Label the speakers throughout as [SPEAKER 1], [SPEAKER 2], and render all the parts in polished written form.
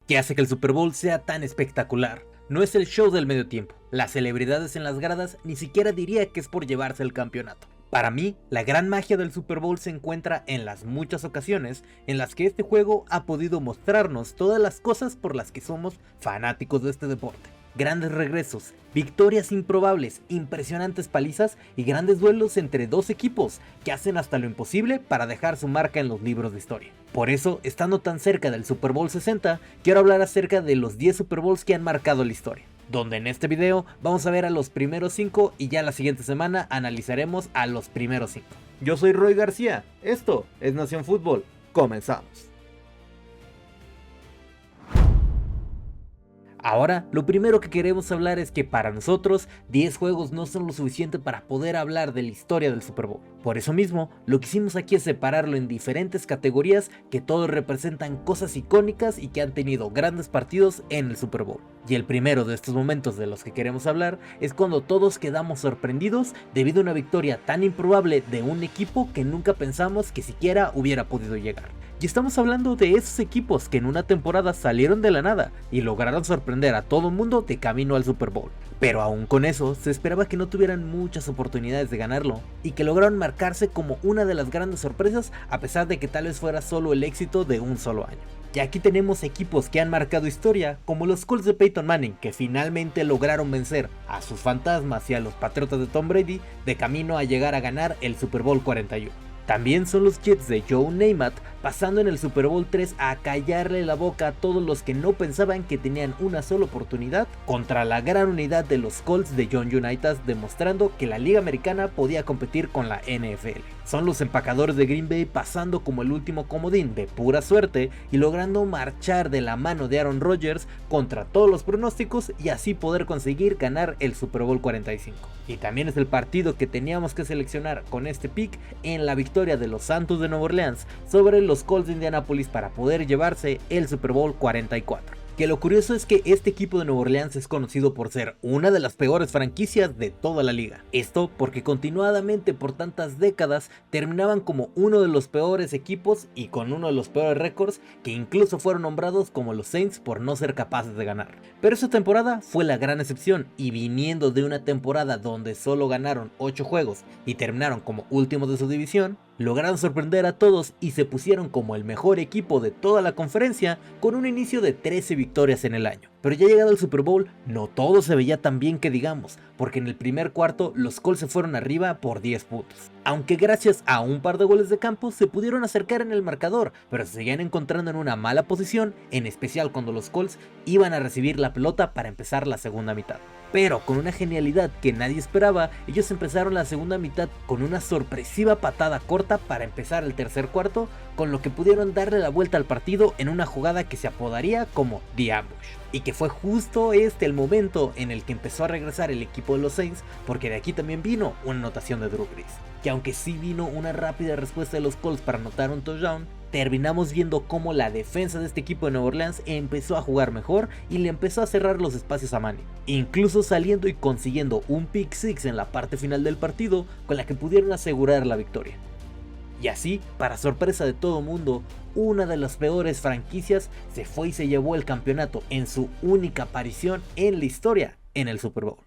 [SPEAKER 1] ¿Qué hace que el Super Bowl sea tan espectacular? No es el show del medio tiempo, las celebridades en las gradas ni siquiera diría que es por llevarse el campeonato. Para mí, la gran magia del Super Bowl se encuentra en las muchas ocasiones en las que este juego ha podido mostrarnos todas las cosas por las que somos fanáticos de este deporte. Grandes regresos, victorias improbables, impresionantes palizas y grandes duelos entre dos equipos que hacen hasta lo imposible para dejar su marca en los libros de historia. Por eso, estando tan cerca del Super Bowl 60, quiero hablar acerca de los 10 Super Bowls que han marcado la historia, donde en este video vamos a ver a los primeros 5 y ya la siguiente semana analizaremos a los primeros 5. Yo soy Roy García, esto es Nación Fútbol, comenzamos. Ahora, lo primero que queremos hablar es que para nosotros 10 juegos no son lo suficiente para poder hablar de la historia del Super Bowl. Por eso mismo, lo que hicimos aquí es separarlo en diferentes categorías que todos representan cosas icónicas y que han tenido grandes partidos en el Super Bowl. Y el primero de estos momentos de los que queremos hablar es cuando todos quedamos sorprendidos debido a una victoria tan improbable de un equipo que nunca pensamos que siquiera hubiera podido llegar. Y estamos hablando de esos equipos que en una temporada salieron de la nada y lograron sorprender a todo el mundo de camino al Super Bowl. Pero aún con eso, se esperaba que no tuvieran muchas oportunidades de ganarlo y que lograron marcarse como una de las grandes sorpresas a pesar de que tal vez fuera solo el éxito de un solo año. Y aquí tenemos equipos que han marcado historia, como los Colts de Peyton Manning, que finalmente lograron vencer a sus fantasmas y a los Patriotas de Tom Brady de camino a llegar a ganar el Super Bowl 41. También son los Jets de Joe Namath pasando en el Super Bowl 3 a callarle la boca a todos los que no pensaban que tenían una sola oportunidad contra la gran unidad de los Colts de John Unitas, demostrando que la Liga Americana podía competir con la NFL. Son los empacadores de Green Bay pasando como el último comodín de pura suerte y logrando marchar de la mano de Aaron Rodgers contra todos los pronósticos y así poder conseguir ganar el Super Bowl 45. Y también es el partido que teníamos que seleccionar con este pick en la victoria de los Santos de Nueva Orleans sobre los Colts de Indianapolis para poder llevarse el Super Bowl 44. Que lo curioso es que este equipo de Nueva Orleans es conocido por ser una de las peores franquicias de toda la liga. Esto porque continuadamente por tantas décadas terminaban como uno de los peores equipos y con uno de los peores récords, que incluso fueron nombrados como los Saints por no ser capaces de ganar. Pero esta temporada fue la gran excepción, y viniendo de una temporada donde solo ganaron 8 juegos y terminaron como últimos de su división, lograron sorprender a todos y se pusieron como el mejor equipo de toda la conferencia con un inicio de 13 victorias en el año. Pero ya llegado al Super Bowl, no todo se veía tan bien que digamos, porque en el primer cuarto los Colts se fueron arriba por 10 puntos. Aunque gracias a un par de goles de campo se pudieron acercar en el marcador, pero se seguían encontrando en una mala posición, en especial cuando los Colts iban a recibir la pelota para empezar la segunda mitad. Pero con una genialidad que nadie esperaba, ellos empezaron la segunda mitad con una sorpresiva patada corta para empezar el tercer cuarto, con lo que pudieron darle la vuelta al partido en una jugada que se apodaría como The Ambush. Y que fue justo este el momento en el que empezó a regresar el equipo de los Saints, porque de aquí también vino una anotación de Drew Brees. Que aunque sí vino una rápida respuesta de los Colts para anotar un touchdown, terminamos viendo cómo la defensa de este equipo de Nueva Orleans empezó a jugar mejor y le empezó a cerrar los espacios a Manning, incluso saliendo y consiguiendo un pick six en la parte final del partido con la que pudieron asegurar la victoria. Y así, para sorpresa de todo mundo, una de las peores franquicias se fue y se llevó el campeonato en su única aparición en la historia en el Super Bowl.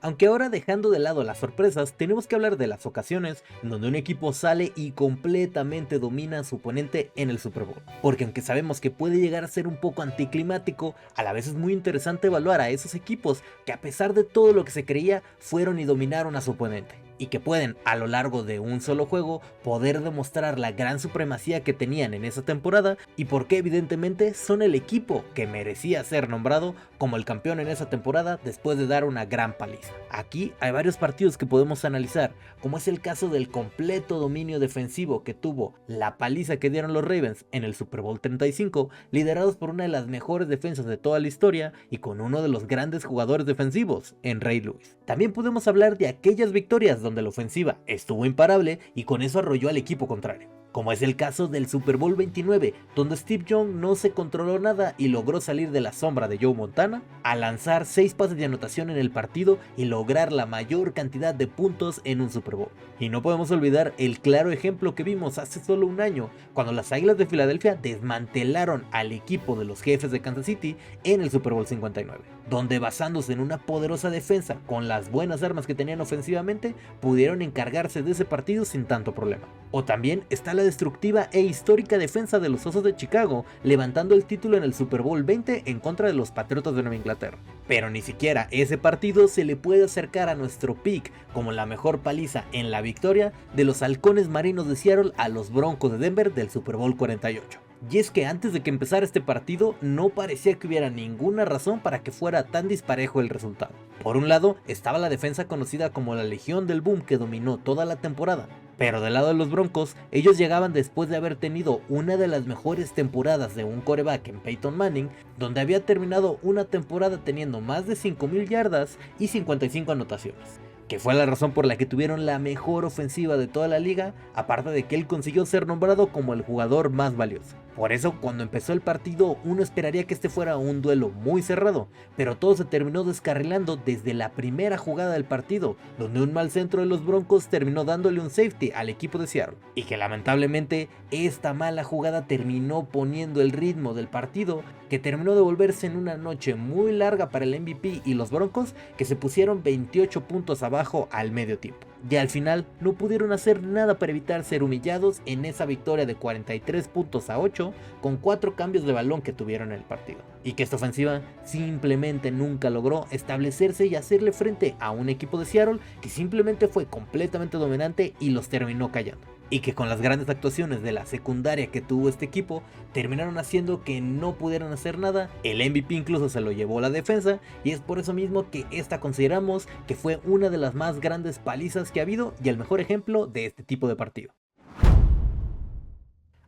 [SPEAKER 1] Aunque ahora, dejando de lado las sorpresas, tenemos que hablar de las ocasiones en donde un equipo sale y completamente domina a su oponente en el Super Bowl. Porque aunque sabemos que puede llegar a ser un poco anticlimático, a la vez es muy interesante evaluar a esos equipos que, a pesar de todo lo que se creía, fueron y dominaron a su oponente. Y que pueden, a lo largo de un solo juego, poder demostrar la gran supremacía que tenían en esa temporada y por qué evidentemente son el equipo que merecía ser nombrado como el campeón en esa temporada después de dar una gran paliza. Aquí hay varios partidos que podemos analizar, como es el caso del completo dominio defensivo que tuvo la paliza que dieron los Ravens en el Super Bowl 35, liderados por una de las mejores defensas de toda la historia y con uno de los grandes jugadores defensivos en Ray Lewis. También podemos hablar de aquellas victorias donde la ofensiva estuvo imparable y con eso arrolló al equipo contrario. como es el caso del Super Bowl 29, donde Steve Young no se controló nada y logró salir de la sombra de Joe Montana, a lanzar 6 pases de anotación en el partido y lograr la mayor cantidad de puntos en un Super Bowl. Y no podemos olvidar el claro ejemplo que vimos hace solo un año, cuando las Águilas de Filadelfia desmantelaron al equipo de los Jefes de Kansas City en el Super Bowl 59, donde basándose en una poderosa defensa con las buenas armas que tenían ofensivamente, pudieron encargarse de ese partido sin tanto problema. O también está la destructiva e histórica defensa de los Osos de Chicago, levantando el título en el Super Bowl 20 en contra de los Patriotas de Nueva Inglaterra. Pero ni siquiera ese partido se le puede acercar a nuestro pick como la mejor paliza en la victoria de los Halcones Marinos de Seattle a los Broncos de Denver del Super Bowl 48. Y es que antes de que empezara este partido no parecía que hubiera ninguna razón para que fuera tan disparejo el resultado. Por un lado estaba la defensa conocida como la Legión del Boom, que dominó toda la temporada, pero del lado de los Broncos, ellos llegaban después de haber tenido una de las mejores temporadas de un quarterback en Peyton Manning, donde había terminado una temporada teniendo más de 5,000 yardas y 55 anotaciones, que fue la razón por la que tuvieron la mejor ofensiva de toda la liga, aparte de que él consiguió ser nombrado como el jugador más valioso. Por eso, cuando empezó el partido, uno esperaría que este fuera un duelo muy cerrado, pero todo se terminó descarrilando desde la primera jugada del partido, donde un mal centro de los Broncos terminó dándole un safety al equipo de Seattle, y que lamentablemente esta mala jugada terminó poniendo el ritmo del partido, que terminó de volverse en una noche muy larga para el MVP y los Broncos, que se pusieron 28 puntos abajo al medio tiempo. Y al final no pudieron hacer nada para evitar ser humillados en esa victoria de 43 puntos a 8 con 4 cambios de balón que tuvieron en el partido. Y que esta ofensiva simplemente nunca logró establecerse y hacerle frente a un equipo de Seattle que simplemente fue completamente dominante y los terminó callando. Y que con las grandes actuaciones de la secundaria que tuvo este equipo, terminaron haciendo que no pudieran hacer nada. El MVP incluso se lo llevó la defensa, y es por eso mismo que esta consideramos que fue una de las más grandes palizas que ha habido y el mejor ejemplo de este tipo de partido.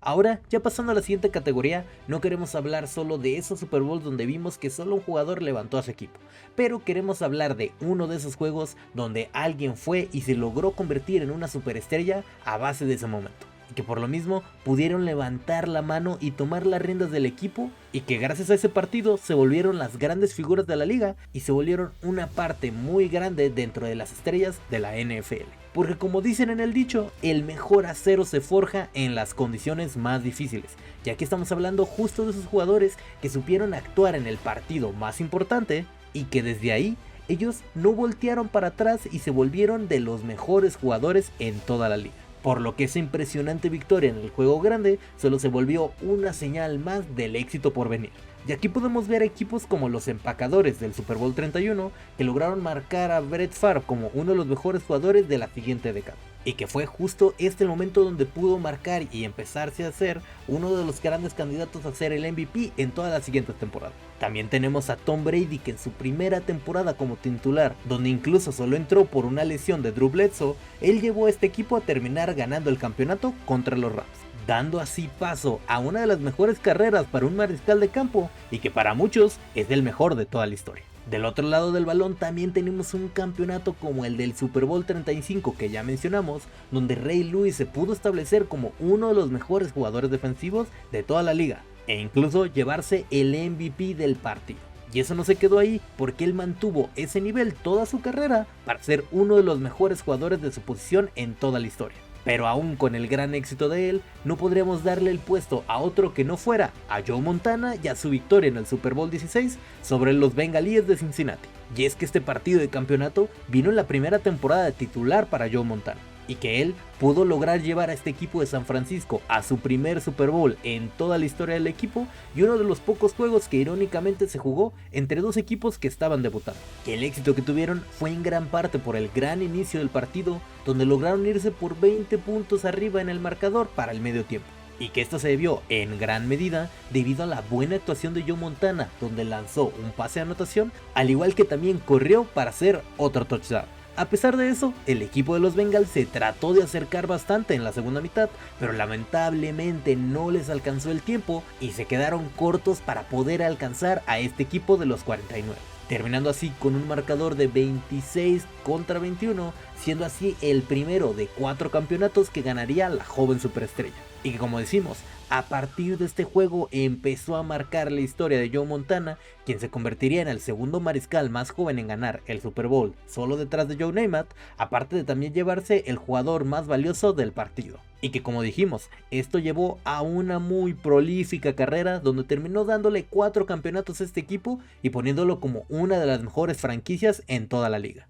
[SPEAKER 1] Ahora, ya pasando a la siguiente categoría, no queremos hablar solo de esos Super Bowls donde vimos que solo un jugador levantó a su equipo, pero queremos hablar de uno de esos juegos donde alguien fue y se logró convertir en una superestrella a base de ese momento, y que por lo mismo pudieron levantar la mano y tomar las riendas del equipo, y que gracias a ese partido se volvieron las grandes figuras de la liga y se volvieron una parte muy grande dentro de las estrellas de la NFL. Porque como dicen en el dicho, el mejor acero se forja en las condiciones más difíciles. Y aquí estamos hablando justo de esos jugadores que supieron actuar en el partido más importante y que desde ahí ellos no voltearon para atrás y se volvieron de los mejores jugadores en toda la liga. Por lo que esa impresionante victoria en el juego grande solo se volvió una señal más del éxito por venir. Y aquí podemos ver equipos como los Empacadores del Super Bowl 31 que lograron marcar a Brett Favre como uno de los mejores jugadores de la siguiente década. Y que fue justo este el momento donde pudo marcar y empezarse a ser uno de los grandes candidatos a ser el MVP en todas las siguientes temporadas. También tenemos a Tom Brady, que en su primera temporada como titular, donde incluso solo entró por una lesión de Drew Bledsoe, él llevó a este equipo a terminar ganando el campeonato contra los Rams, dando así paso a una de las mejores carreras para un mariscal de campo y que para muchos es el mejor de toda la historia. Del otro lado del balón también tenemos un campeonato como el del Super Bowl 35 que ya mencionamos, donde Ray Lewis se pudo establecer como uno de los mejores jugadores defensivos de toda la liga e incluso llevarse el MVP del partido. Y eso no se quedó ahí, porque él mantuvo ese nivel toda su carrera para ser uno de los mejores jugadores de su posición en toda la historia. Pero aún con el gran éxito de él, no podríamos darle el puesto a otro que no fuera a Joe Montana y a su victoria en el Super Bowl 16 sobre los Bengalíes de Cincinnati. Y es que este partido de campeonato vino en la primera temporada de titular para Joe Montana, y que él pudo lograr llevar a este equipo de San Francisco a su primer Super Bowl en toda la historia del equipo, y uno de los pocos juegos que irónicamente se jugó entre dos equipos que estaban debutando. Que el éxito que tuvieron fue en gran parte por el gran inicio del partido, donde lograron irse por 20 puntos arriba en el marcador para el medio tiempo. Y que esto se debió en gran medida debido a la buena actuación de Joe Montana, donde lanzó un pase de anotación, al igual que también corrió para hacer otro touchdown. A pesar de eso, el equipo de los Bengals se trató de acercar bastante en la segunda mitad, pero lamentablemente no les alcanzó el tiempo y se quedaron cortos para poder alcanzar a este equipo de los 49. Terminando así con un marcador de 26-21, siendo así el primero de 4 campeonatos que ganaría la joven superestrella. Y que, como decimos, a partir de este juego empezó a marcar la historia de Joe Montana, quien se convertiría en el segundo mariscal más joven en ganar el Super Bowl, solo detrás de Joe Namath, aparte de también llevarse el jugador más valioso del partido. Y que, como dijimos, esto llevó a una muy prolífica carrera donde terminó dándole 4 campeonatos a este equipo y poniéndolo como una de las mejores franquicias en toda la liga.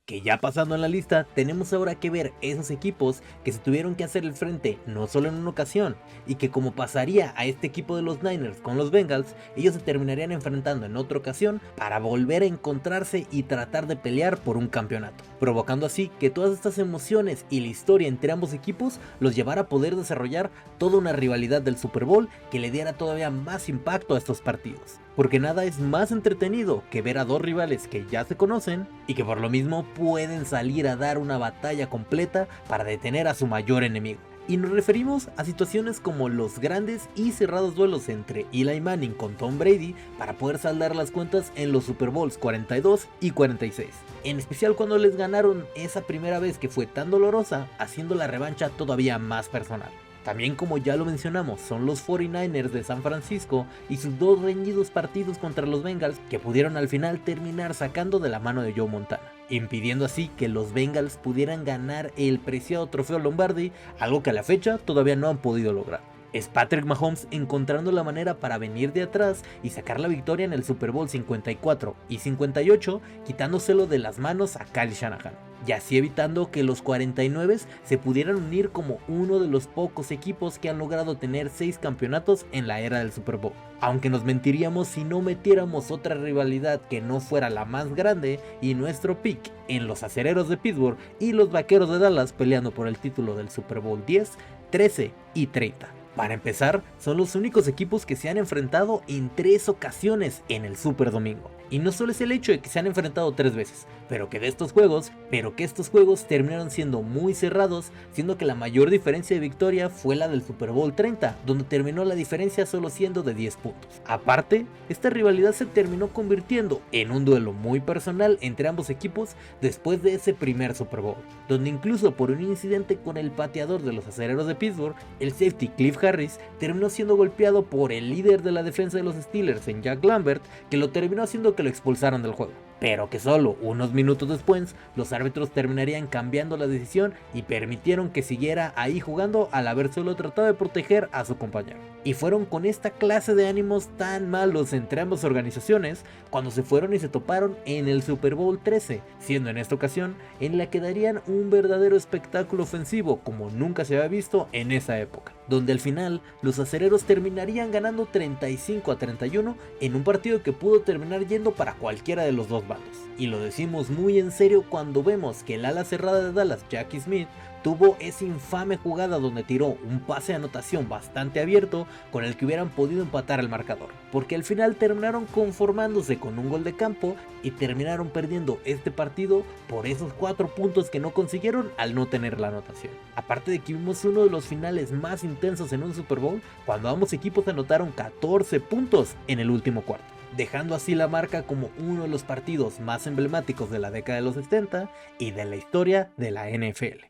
[SPEAKER 1] Que ya pasando en la lista, tenemos ahora que ver esos equipos que se tuvieron que hacer el frente no solo en una ocasión, y que, como pasaría a este equipo de los Niners con los Bengals, ellos se terminarían enfrentando en otra ocasión para volver a encontrarse y tratar de pelear por un campeonato, provocando así que todas estas emociones y la historia entre ambos equipos los llevara a poder desarrollar toda una rivalidad del Super Bowl que le diera todavía más impacto a estos partidos. Porque nada es más entretenido que ver a dos rivales que ya se conocen y que por lo mismo pueden salir a dar una batalla completa para detener a su mayor enemigo. Y nos referimos a situaciones como los grandes y cerrados duelos entre Eli Manning con Tom Brady para poder saldar las cuentas en los Super Bowls 42 y 46. En especial cuando les ganaron esa primera vez que fue tan dolorosa, haciendo la revancha todavía más personal. También, como ya lo mencionamos, son los 49ers de San Francisco y sus 2 reñidos partidos contra los Bengals que pudieron al final terminar sacando de la mano de Joe Montana, impidiendo así que los Bengals pudieran ganar el preciado trofeo Lombardi, algo que a la fecha todavía no han podido lograr. Es Patrick Mahomes encontrando la manera para venir de atrás y sacar la victoria en el Super Bowl 54 y 58, quitándoselo de las manos a Kyle Shanahan, y así evitando que los 49 se pudieran unir como uno de los pocos equipos que han logrado tener 6 campeonatos en la era del Super Bowl. Aunque nos mentiríamos si no metiéramos otra rivalidad que no fuera la más grande y nuestro pick en los Acereros de Pittsburgh y los Vaqueros de Dallas peleando por el título del Super Bowl 10, 13 y 30. Para empezar, son los únicos equipos que se han enfrentado en 3 ocasiones en el Super Domingo. Y no solo es el hecho de que se han enfrentado 3 veces, pero que estos juegos terminaron siendo muy cerrados, siendo que la mayor diferencia de victoria fue la del Super Bowl 30, donde terminó la diferencia solo siendo de 10 puntos. Aparte, esta rivalidad se terminó convirtiendo en un duelo muy personal entre ambos equipos después de ese primer Super Bowl, donde incluso por un incidente con el pateador de los Acereros de Pittsburgh, el safety Cliff Harris terminó siendo golpeado por el líder de la defensa de los Steelers en Jack Lambert, que lo terminó haciendo que lo expulsaran del juego. Pero que solo unos minutos después los árbitros terminarían cambiando la decisión y permitieron que siguiera ahí jugando al haber solo tratado de proteger a su compañero. Y fueron con esta clase de ánimos tan malos entre ambas organizaciones cuando se fueron y se toparon en el Super Bowl 13, siendo en esta ocasión en la que darían un verdadero espectáculo ofensivo como nunca se había visto en esa época, donde al final los acereros terminarían ganando 35-31 en un partido que pudo terminar yendo para cualquiera de los dos bandos. Y lo decimos muy en serio cuando vemos que el ala cerrada de Dallas, Jackie Smith, tuvo esa infame jugada donde tiró un pase de anotación bastante abierto con el que hubieran podido empatar el marcador, porque al final terminaron conformándose con un gol de campo y terminaron perdiendo este partido por esos 4 puntos que no consiguieron al no tener la anotación. Aparte de que vimos uno de los finales más intensos en un Super Bowl cuando ambos equipos anotaron 14 puntos en el último cuarto, dejando así la marca como uno de los partidos más emblemáticos de la década de los 70 y de la historia de la NFL.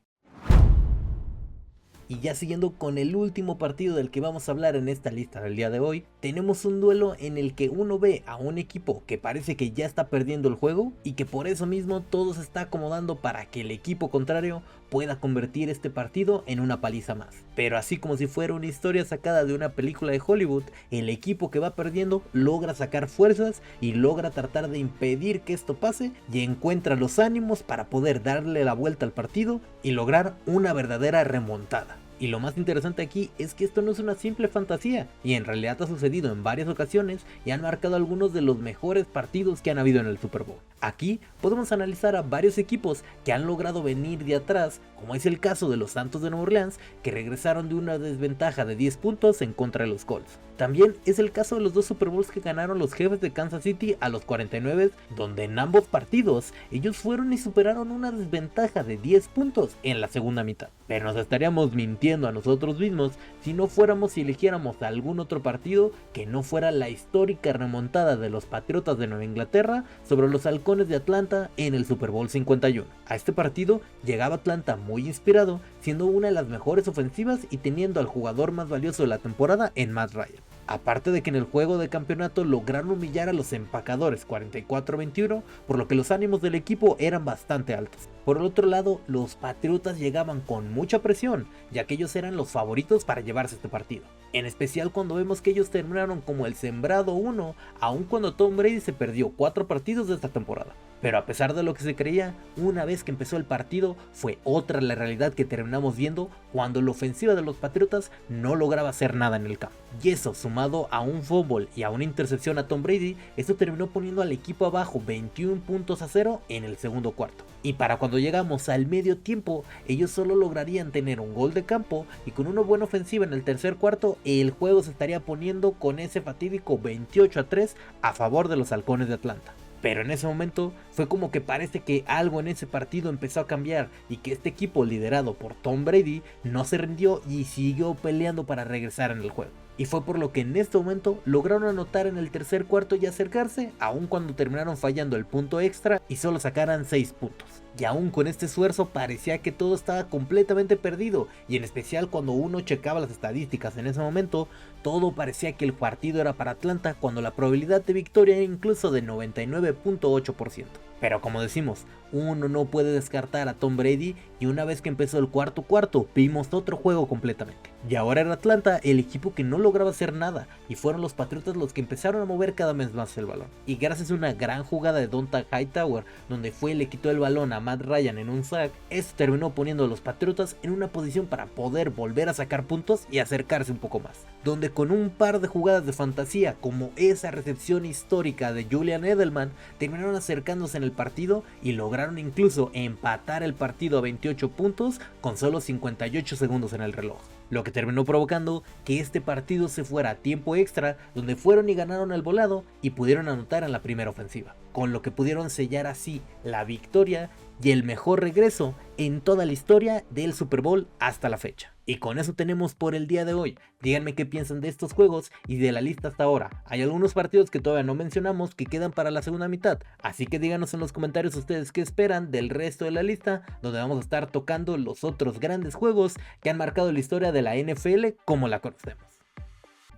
[SPEAKER 1] Y ya siguiendo con el último partido del que vamos a hablar en esta lista del día de hoy, tenemos un duelo en el que uno ve a un equipo que parece que ya está perdiendo el juego y que por eso mismo todo se está acomodando para que el equipo contrario pueda convertir este partido en una paliza más. Pero así como si fuera una historia sacada de una película de Hollywood, el equipo que va perdiendo logra sacar fuerzas y logra tratar de impedir que esto pase y encuentra los ánimos para poder darle la vuelta al partido y lograr una verdadera remontada. Y lo más interesante aquí es que esto no es una simple fantasía, y en realidad ha sucedido en varias ocasiones y han marcado algunos de los mejores partidos que han habido en el Super Bowl. Aquí podemos analizar a varios equipos que han logrado venir de atrás, como es el caso de los Santos de Nueva Orleans, que regresaron de una desventaja de 10 puntos en contra de los Colts. También es el caso de los 2 Super Bowls que ganaron los Jefes de Kansas City a los 49, donde en ambos partidos ellos fueron y superaron una desventaja de 10 puntos en la segunda mitad. pero nos estaríamos mintiendo a nosotros mismos si no fuéramos y eligiéramos algún otro partido que no fuera la histórica remontada de los Patriotas de Nueva Inglaterra sobre los Halcones de Atlanta en el Super Bowl 51. A este partido llegaba Atlanta muy inspirado, siendo una de las mejores ofensivas y teniendo al jugador más valioso de la temporada en Matt Ryan. Aparte de que en el juego de campeonato lograron humillar a los empacadores 44-21, por lo que los ánimos del equipo eran bastante altos. Por el otro lado, los Patriotas llegaban con mucha presión, ya que ellos eran los favoritos para llevarse este partido. En especial cuando vemos que ellos terminaron como el sembrado 1, aun cuando Tom Brady se perdió 4 partidos de esta temporada. Pero a pesar de lo que se creía, una vez que empezó el partido, fue otra la realidad que terminamos viendo cuando la ofensiva de los Patriotas no lograba hacer nada en el campo. Y eso, sumado a un fumble y a una intercepción a Tom Brady, esto terminó poniendo al equipo abajo 21-0 en el segundo cuarto. Y para cuando llegamos al medio tiempo, ellos solo lograrían tener un gol de campo y con una buena ofensiva en el tercer cuarto, el juego se estaría poniendo con ese fatídico 28-3 a favor de los Halcones de Atlanta. Pero en ese momento fue como que parece que algo en ese partido empezó a cambiar y que este equipo liderado por Tom Brady no se rindió y siguió peleando para regresar en el juego. Y fue por lo que en este momento lograron anotar en el tercer cuarto y acercarse, aun cuando terminaron fallando el punto extra y solo sacaran 6 puntos. Y aún con este esfuerzo parecía que todo estaba completamente perdido, y en especial cuando uno checaba las estadísticas en ese momento, todo parecía que el partido era para Atlanta cuando la probabilidad de victoria era incluso de 99.8%. Pero como decimos, uno no puede descartar a Tom Brady y una vez que empezó el cuarto cuarto vimos otro juego completamente. Y ahora era Atlanta el equipo que no lograba hacer nada y fueron los Patriotas los que empezaron a mover cada vez más el balón. Y gracias a una gran jugada de Donta Hightower donde le quitó el balón a Matt Ryan en un sack, esto terminó poniendo a los Patriotas en una posición para poder volver a sacar puntos y acercarse un poco más. Donde con un par de jugadas de fantasía como esa recepción histórica de Julian Edelman terminaron acercándose en el partido y lograron incluso empatar el partido a 28 puntos con solo 58 segundos en el reloj. Lo que terminó provocando que este partido se fuera a tiempo extra, donde fueron y ganaron el volado y pudieron anotar en la primera ofensiva, con lo que pudieron sellar así la victoria y el mejor regreso en toda la historia del Super Bowl hasta la fecha. Y con eso tenemos por el día de hoy. Díganme qué piensan de estos juegos y de la lista hasta ahora. Hay algunos partidos que todavía no mencionamos que quedan para la segunda mitad, así que díganos en los comentarios ustedes qué esperan del resto de la lista, donde vamos a estar tocando los otros grandes juegos que han marcado la historia de la NFL como la conocemos.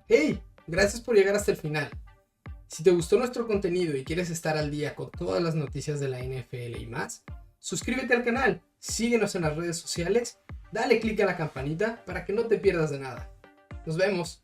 [SPEAKER 2] ¡Hey! Gracias por llegar hasta el final. Si te gustó nuestro contenido y quieres estar al día con todas las noticias de la NFL y más, suscríbete al canal, síguenos en las redes sociales, dale click a la campanita para que no te pierdas de nada. Nos vemos.